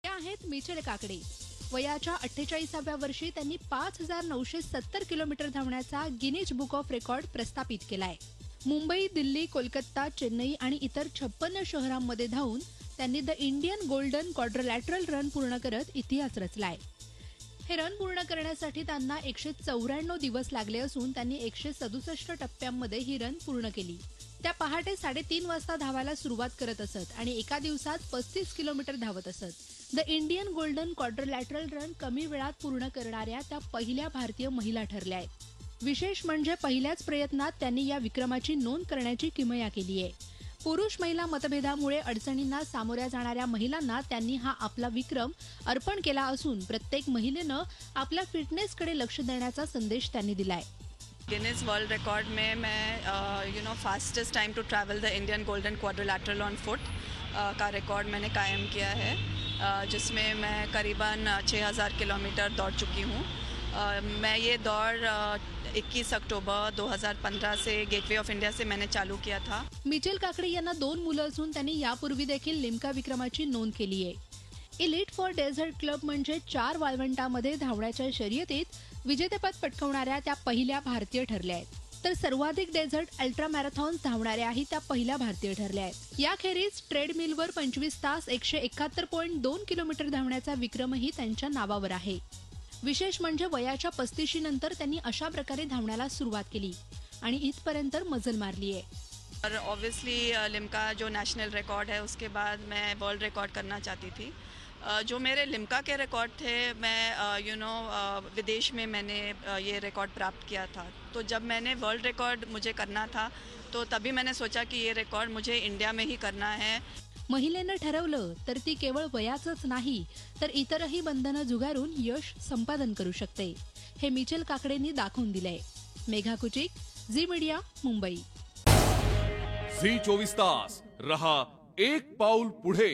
ते आहेत मिचेल काकडे. वयाच्या 48व्या वर्षी त्यांनी 5970 किलोमीटर धावण्याचा गिनीज बुक ऑफ रेकॉर्ड प्रस्थापित केलाय. मुंबई, दिल्ली, कोलकाता, चेन्नई आणि इतर 56 शहरांमध्ये धावून त्यांनी the Indian golden quadrilateral run पूर्ण करत इतिहास रचलाय. हे रन पूर्ण करण्यासाठी त्यांना 194 दिवस लागले असून त्यांनी 167 टप्प्यांमध्ये ही रन पूर्ण केली. त्या पहाटे 3:30 वाजता धावायला सुरुवात करत असत आणि एका दिवसात 35 किलोमीटर धावत असत. The Indian golden quadrilateral run कमी वेळात पूर्ण करणाऱ्या त्या पहिल्या भारतीय महिला ठरल्या आहेत. विशेष म्हणजे पहिल्याच प्रयत्नात त्यांनी या विक्रमाची नोंद करण्याची किमया केली आहे. पुरुष महिला मतभेदामुळे अडचणींना सामोऱ्या जाणाऱ्या महिलांना त्यांनी हा आपला विक्रम अर्पण केला असून प्रत्येक महिलेनं आपल्या फिटनेसकडे लक्ष देण्याचा संदेश त्यांनी दिलाय. गिनीज वर्ल्ड रिकॉर्ड में मैं fastest time to travel the Indian golden quadrilateral on foot का रिकॉर्ड मैंने कायम किया है, जिसमें मैं करीबन 6000 किलोमीटर दौड़ चुकी हूँ. मैं ये दौड़ 21 अक्टूबर 2015 से गेटवे ऑफ इंडिया से मैंने चालू किया था. मिचेल काकडे यांना 2 मुलं असून त्यांनी यापूर्वी देखील लिम्का विक्रमाची नोंद केली आहे. इलीट फॉर डेझर्ट क्लब म्हणजे 4 वाळवंटामध्ये धावण्याच्या शर्यतीत विजेतेपद पटकावणाऱ्या त्या पहिल्या भारतीय ठरल्या आहेत. तर सर्वाधिक डेझर्ट अल्ट्रा मॅरेथॉन्स धावणाऱ्याही त्या पहिल्या भारतीय ठरल्या आहेत. याखेरीज ट्रेडमिलवर 25 तास 171.2 किलोमीटर धावण्याचा विक्रमही त्यांच्या नावावर आहे. विशेष म्हणजे वयाच्या 35 नंतर त्यांनी अशा प्रकारे धावण्याला सुरुवात केली आणि इथपर्यंत मजल मारली आहे. और ऑब्वियसली लिम्का जो नेशनल रिकॉर्ड है उसके बाद मैं वर्ल्ड रिकॉर्ड करना चाहती थी. जो मेरे लिम्का के रिकॉर्ड थे, मैं विदेश में मैंने ये रिकॉर्ड प्राप्त किया था. तो जब मैंने वर्ल्ड रिकॉर्ड मुझे करना था तो तभी मैंने सोचा कि ये रिकॉर्ड मुझे इंडिया में ही करना है. महिलेनं ठरवलं तर ती केवळ वयाचंच नाही तर इतरही बंधनं झुगारून यश संपादन करू शकते. हे मिचेल काकडेंनी दाखवून दिलंय. मेघा कुचिक, झी मीडिया, मुंबई. झी 24 तास रहा एक पाऊल पुढे.